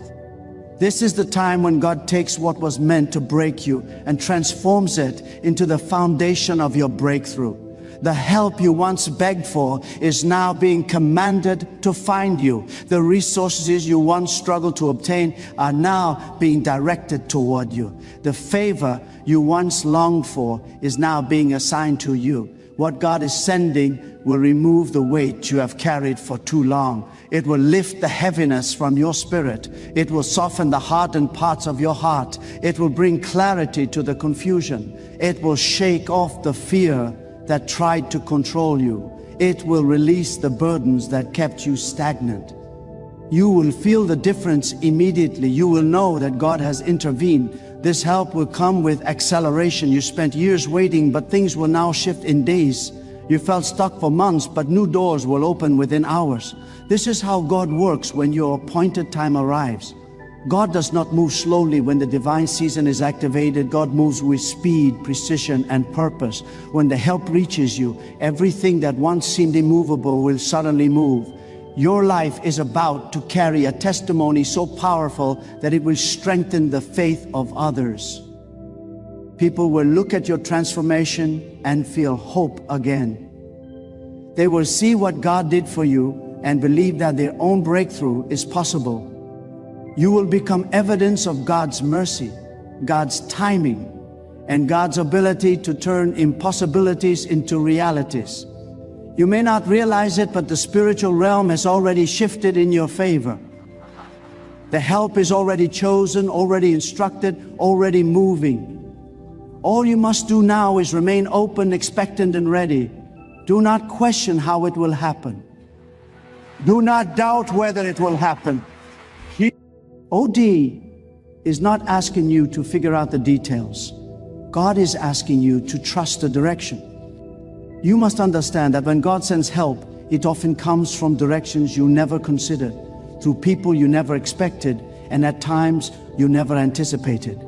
This is the time when God takes what was meant to break you and transforms it into the foundation of your breakthrough. The help you once begged for is now being commanded to find you. The resources you once struggled to obtain are now being directed toward you. The favor you once longed for is now being assigned to you. What God is sending will remove the weight you have carried for too long. It will lift the heaviness from your spirit. It will soften the hardened parts of your heart. It will bring clarity to the confusion. It will shake off the fear that tried to control you. It will release the burdens that kept you stagnant. You will feel the difference immediately. You will know that God has intervened. This help will come with acceleration. You spent years waiting, but things will now shift in days. You felt stuck for months, but new doors will open within hours. This is how God works when your appointed time arrives. God does not move slowly when the divine season is activated. God moves with speed, precision, and purpose. When the help reaches you, everything that once seemed immovable will suddenly move. Your life is about to carry a testimony so powerful that it will strengthen the faith of others. People will look at your transformation and feel hope again. They will see what God did for you and believe that their own breakthrough is possible. You will become evidence of God's mercy, God's timing, and God's ability to turn impossibilities into realities. You may not realize it, but the spiritual realm has already shifted in your favor. The help is already chosen, already instructed, already moving. All you must do now is remain open, expectant, and ready. Do not question how it will happen. Do not doubt whether it will happen. OD is not asking you to figure out the details. God is asking you to trust the direction. You must understand that when God sends help, it often comes from directions you never considered, through people you never expected, and at times you never anticipated.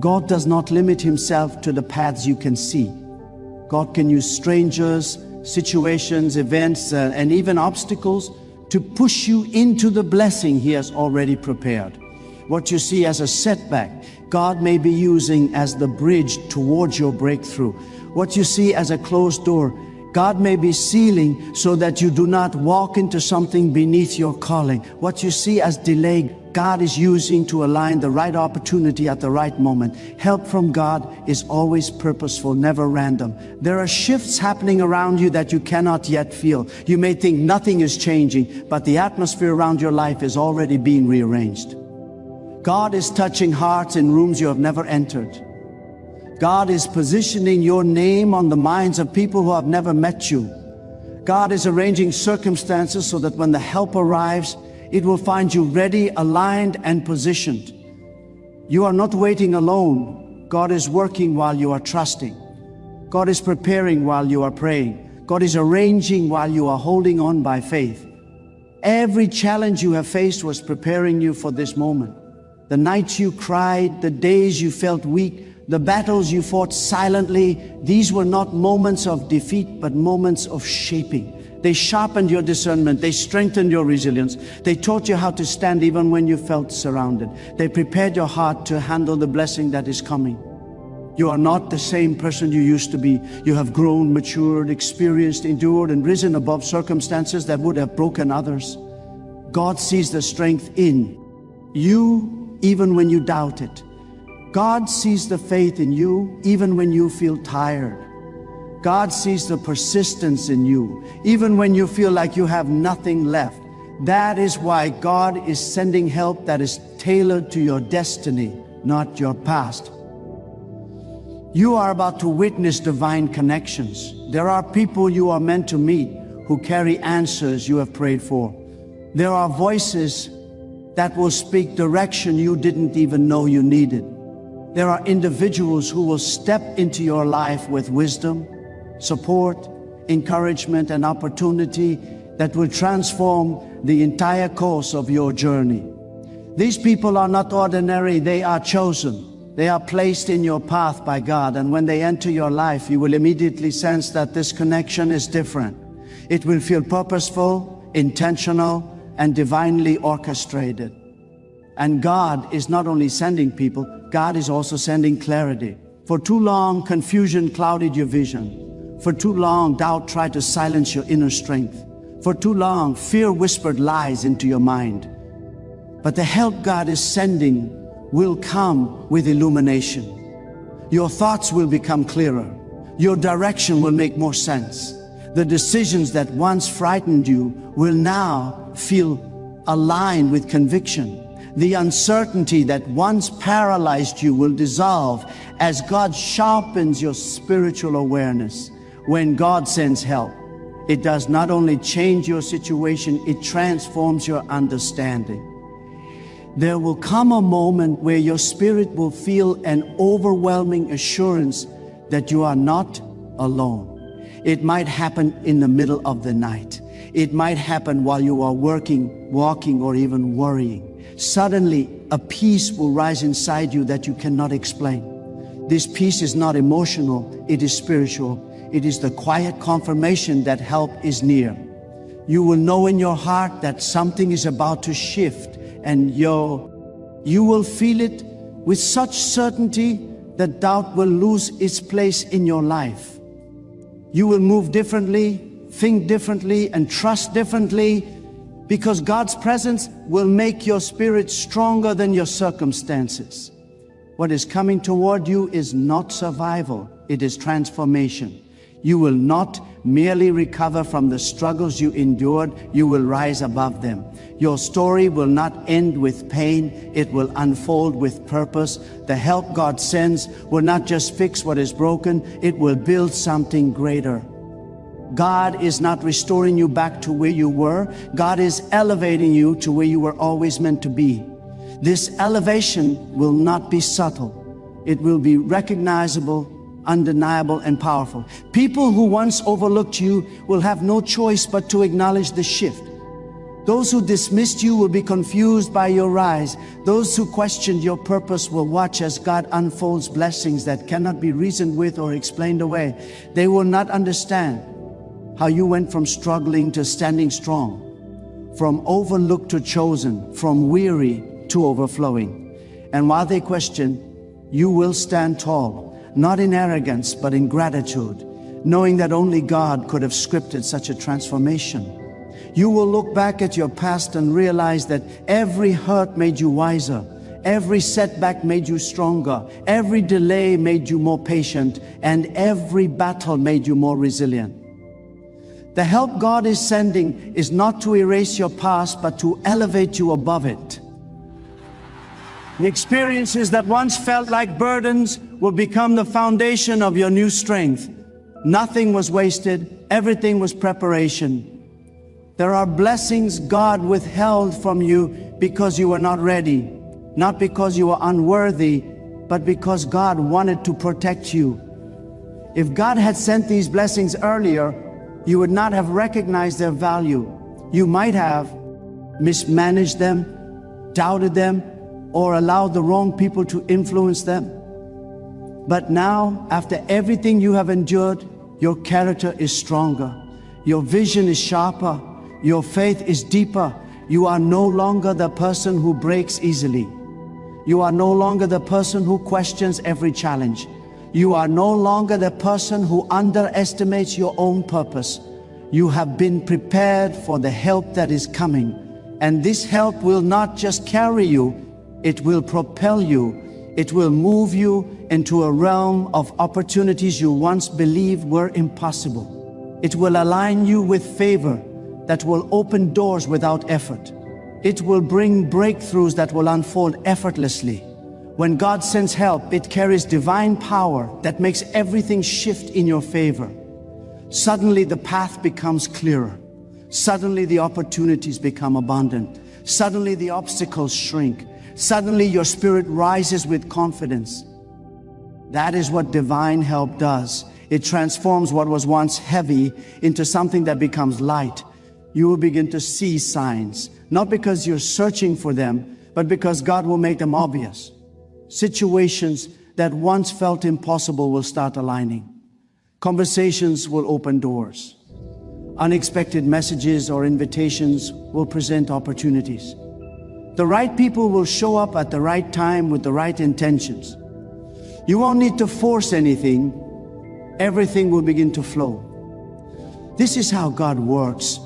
God does not limit himself to the paths you can see. God can use strangers, situations, events, and even obstacles to push you into the blessing he has already prepared. What you see as a setback, God may be using as the bridge towards your breakthrough. What you see as a closed door, God may be sealing so that you do not walk into something beneath your calling. What you see as delay, God is using to align the right opportunity at the right moment. Help from God is always purposeful, never random. There are shifts happening around you that you cannot yet feel. You may think nothing is changing, but the atmosphere around your life is already being rearranged. God is touching hearts in rooms you have never entered. God is positioning your name on the minds of people who have never met you. God is arranging circumstances so that when the help arrives, it will find you ready, aligned, and positioned. You are not waiting alone. God is working while you are trusting. God is preparing while you are praying. God is arranging while you are holding on by faith. Every challenge you have faced was preparing you for this moment. The nights you cried, the days you felt weak, the battles you fought silently, these were not moments of defeat, but moments of shaping. They sharpened your discernment. They strengthened your resilience. They taught you how to stand even when you felt surrounded. They prepared your heart to handle the blessing that is coming. You are not the same person you used to be. You have grown, matured, experienced, endured, and risen above circumstances that would have broken others. God sees the strength in you, even when you doubt it. God sees the faith in you, even when you feel tired. God sees the persistence in you, even when you feel like you have nothing left. That is why God is sending help that is tailored to your destiny, not your past. You are about to witness divine connections. There are people you are meant to meet who carry answers you have prayed for. There are voices that will speak direction you didn't even know you needed. There are individuals who will step into your life with wisdom, support, encouragement, and opportunity that will transform the entire course of your journey. These people are not ordinary, they are chosen. They are placed in your path by God, and when they enter your life, you will immediately sense that this connection is different. It will feel purposeful, intentional, and divinely orchestrated. And God is not only sending people, God is also sending clarity. For too long, confusion clouded your vision. For too long, doubt tried to silence your inner strength. For too long, fear whispered lies into your mind. But the help God is sending will come with illumination. Your thoughts will become clearer. Your direction will make more sense. The decisions that once frightened you will now feel aligned with conviction. The uncertainty that once paralyzed you will dissolve as God sharpens your spiritual awareness. When God sends help, it does not only change your situation, it transforms your understanding. There will come a moment where your spirit will feel an overwhelming assurance that you are not alone. It might happen in the middle of the night. It might happen while you are working, walking, or even worrying. Suddenly, a peace will rise inside you that you cannot explain. This peace is not emotional, it is spiritual. It is the quiet confirmation that help is near. You will know in your heart that something is about to shift, and you will feel it with such certainty that doubt will lose its place in your life. You will move differently, think differently, and trust differently, because God's presence will make your spirit stronger than your circumstances. What is coming toward you is not survival, it is transformation. You will not merely recover from the struggles you endured, you will rise above them. Your story will not end with pain, it will unfold with purpose. The help God sends will not just fix what is broken, it will build something greater. God is not restoring you back to where you were. God is elevating you to where you were always meant to be. This elevation will not be subtle. It will be recognizable, undeniable, and powerful. People who once overlooked you will have no choice but to acknowledge the shift. Those who dismissed you will be confused by your rise. Those who questioned your purpose will watch as God unfolds blessings that cannot be reasoned with or explained away. They will not understand how you went from struggling to standing strong, from overlooked to chosen, from weary to overflowing. And while they question, you will stand tall, not in arrogance, but in gratitude, knowing that only God could have scripted such a transformation. You will look back at your past and realize that every hurt made you wiser, every setback made you stronger, every delay made you more patient, and every battle made you more resilient. The help God is sending is not to erase your past, but to elevate you above it. The experiences that once felt like burdens will become the foundation of your new strength. Nothing was wasted, everything was preparation. There are blessings God withheld from you because you were not ready, not because you were unworthy, but because God wanted to protect you. If God had sent these blessings earlier, you would not have recognized their value. You might have mismanaged them, doubted them, or allowed the wrong people to influence them. But now, after everything you have endured, your character is stronger, your vision is sharper, your faith is deeper. You are no longer the person who breaks easily. You are no longer the person who questions every challenge. You are no longer the person who underestimates your own purpose. You have been prepared for the help that is coming. And this help will not just carry you, it will propel you. It will move you into a realm of opportunities you once believed were impossible. It will align you with favor that will open doors without effort. It will bring breakthroughs that will unfold effortlessly. When God sends help, it carries divine power that makes everything shift in your favor. Suddenly the path becomes clearer. Suddenly the opportunities become abundant. Suddenly the obstacles shrink. Suddenly your spirit rises with confidence. That is what divine help does. It transforms what was once heavy into something that becomes light. You will begin to see signs, not because you're searching for them, but because God will make them obvious. Situations that once felt impossible will start aligning. Conversations will open doors. Unexpected messages or invitations will present opportunities. The right people will show up at the right time with the right intentions. You won't need to force anything. Everything will begin to flow. This is how God works.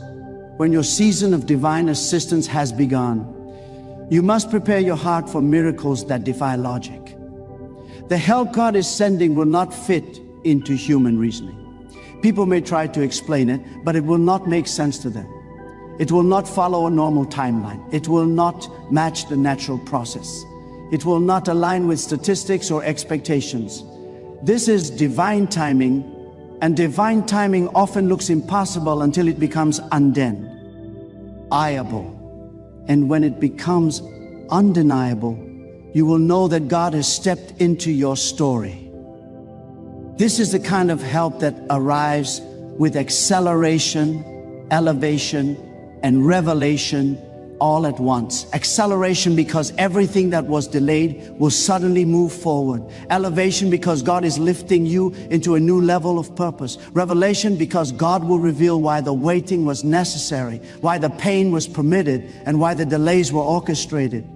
When your season of divine assistance has begun, you must prepare your heart for miracles that defy logic. The help God is sending will not fit into human reasoning. People may try to explain it, but it will not make sense to them. It will not follow a normal timeline. It will not match the natural process. It will not align with statistics or expectations. This is divine timing, and divine timing often looks impossible until it becomes undeniable. And when it becomes undeniable, you will know that God has stepped into your story. This is the kind of help that arrives with acceleration, elevation, and revelation all at once. Acceleration because everything that was delayed will suddenly move forward. Elevation because God is lifting you into a new level of purpose. Revelation because God will reveal why the waiting was necessary, why the pain was permitted, and why the delays were orchestrated.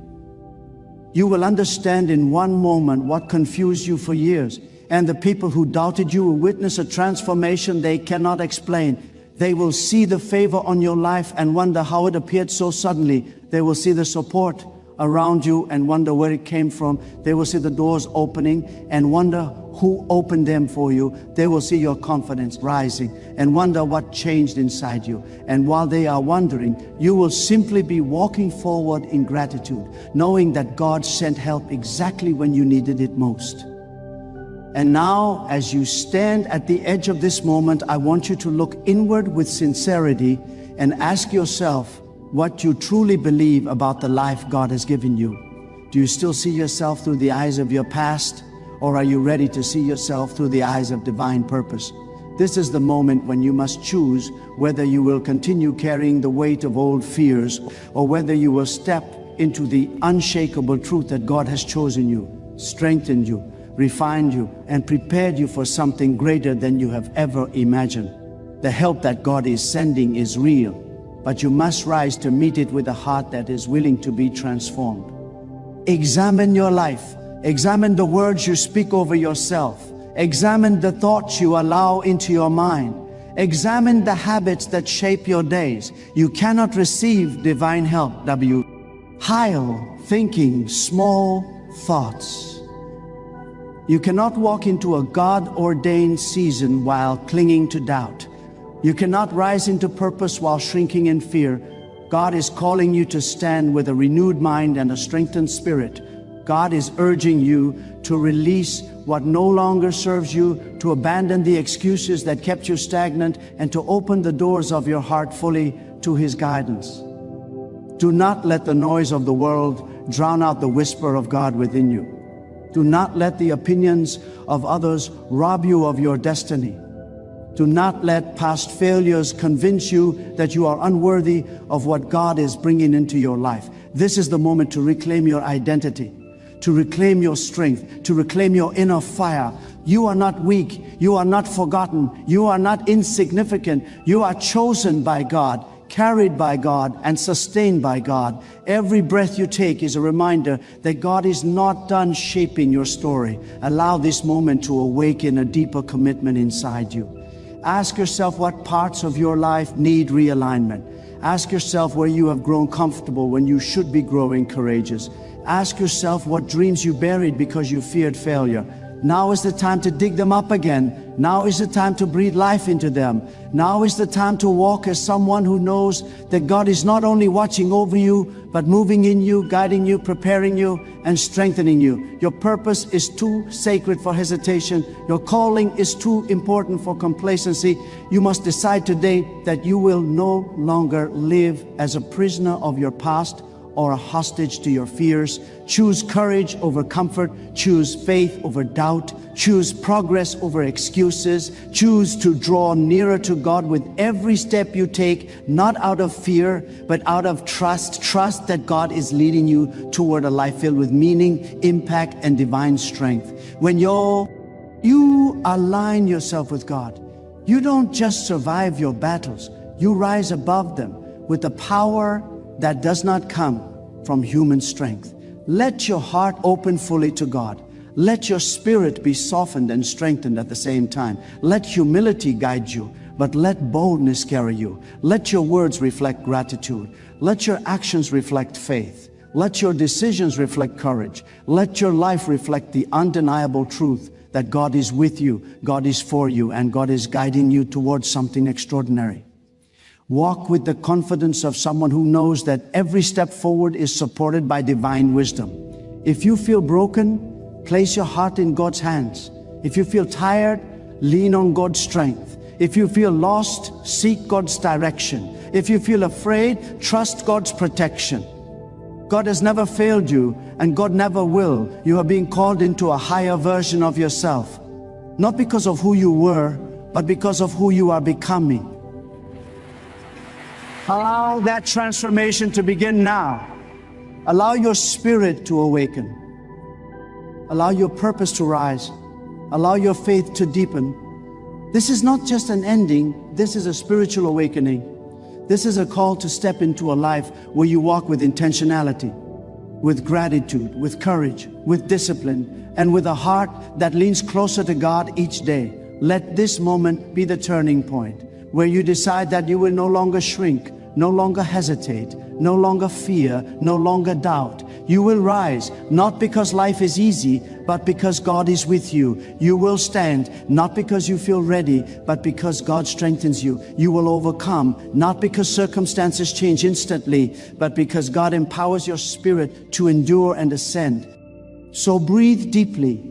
You will understand in one moment what confused you for years, and the people who doubted you will witness a transformation they cannot explain. They will see the favor on your life and wonder how it appeared so suddenly. They will see the support around you and wonder where it came from. They will see the doors opening and wonder who opened them for you. They will see your confidence rising and wonder what changed inside you. And while they are wondering, you will simply be walking forward in gratitude, knowing that God sent help exactly when you needed it most. And now, as you stand at the edge of this moment, I want you to look inward with sincerity and ask yourself what you truly believe about the life God has given you. Do you still see yourself through the eyes of your past, or are you ready to see yourself through the eyes of divine purpose? This is the moment when you must choose whether you will continue carrying the weight of old fears or whether you will step into the unshakable truth that God has chosen you, strengthened you, refined you, and prepared you for something greater than you have ever imagined. The help that God is sending is real, but you must rise to meet it with a heart that is willing to be transformed. Examine your life. Examine the words you speak over yourself. Examine the thoughts you allow into your mind. Examine the habits that shape your days. You cannot receive divine help, High thinking small thoughts. You cannot walk into a God-ordained season while clinging to doubt. You cannot rise into purpose while shrinking in fear. God is calling you to stand with a renewed mind and a strengthened spirit. God is urging you to release what no longer serves you, to abandon the excuses that kept you stagnant, and to open the doors of your heart fully to His guidance. Do not let the noise of the world drown out the whisper of God within you. Do not let the opinions of others rob you of your destiny. Do not let past failures convince you that you are unworthy of what God is bringing into your life. This is the moment to reclaim your identity, to reclaim your strength, to reclaim your inner fire. You are not weak. You are not forgotten. You are not insignificant. You are chosen by God, carried by God, and sustained by God. Every breath you take is a reminder that God is not done shaping your story. Allow this moment to awaken a deeper commitment inside you. Ask yourself what parts of your life need realignment. Ask yourself where you have grown comfortable when you should be growing courageous. Ask yourself what dreams you buried because you feared failure. Now is the time to dig them up again. Now is the time to breathe life into them. Now is the time to walk as someone who knows that God is not only watching over you, but moving in you, guiding you, preparing you, and strengthening you. Your purpose is too sacred for hesitation. Your calling is too important for complacency. You must decide today that you will no longer live as a prisoner of your past or a hostage to your fears. Choose courage over comfort. Choose faith over doubt. Choose progress over excuses. Choose to draw nearer to God with every step you take, not out of fear, but out of trust. Trust that God is leading you toward a life filled with meaning, impact, and divine strength. When you align yourself with God, you don't just survive your battles, you rise above them with the power that does not come from human strength. Let your heart open fully to God. Let your spirit be softened and strengthened at the same time. Let humility guide you, but let boldness carry you. Let your words reflect gratitude. Let your actions reflect faith. Let your decisions reflect courage. Let your life reflect the undeniable truth that God is with you, God is for you, and God is guiding you towards something extraordinary. Walk with the confidence of someone who knows that every step forward is supported by divine wisdom. If you feel broken, place your heart in God's hands. If you feel tired, lean on God's strength. If you feel lost, seek God's direction. If you feel afraid, trust God's protection. God has never failed you, and God never will. You are being called into a higher version of yourself, not because of who you were, but because of who you are becoming. Allow that transformation to begin now. Allow your spirit to awaken. Allow your purpose to rise. Allow your faith to deepen. This is not just an ending, this is a spiritual awakening. This is a call to step into a life where you walk with intentionality, with gratitude, with courage, with discipline, and with a heart that leans closer to God each day. Let this moment be the turning point where you decide that you will no longer shrink, no longer hesitate, no longer fear, no longer doubt. You will rise, not because life is easy, but because God is with you. You will stand, not because you feel ready, but because God strengthens you. You will overcome, not because circumstances change instantly, but because God empowers your spirit to endure and ascend. So breathe deeply,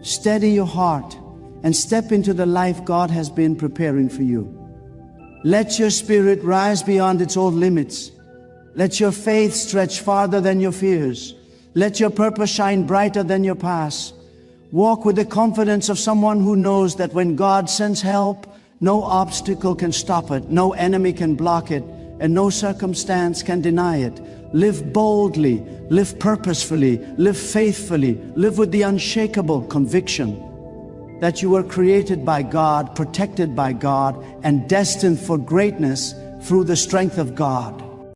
steady your heart, and step into the life God has been preparing for you. Let your spirit rise beyond its old limits. Let your faith stretch farther than your fears. Let your purpose shine brighter than your past. Walk with the confidence of someone who knows that when God sends help, no obstacle can stop it, no enemy can block it, and no circumstance can deny it. Live boldly, live purposefully, live faithfully, live with the unshakable conviction that you were created by God, protected by God, and destined for greatness through the strength of God.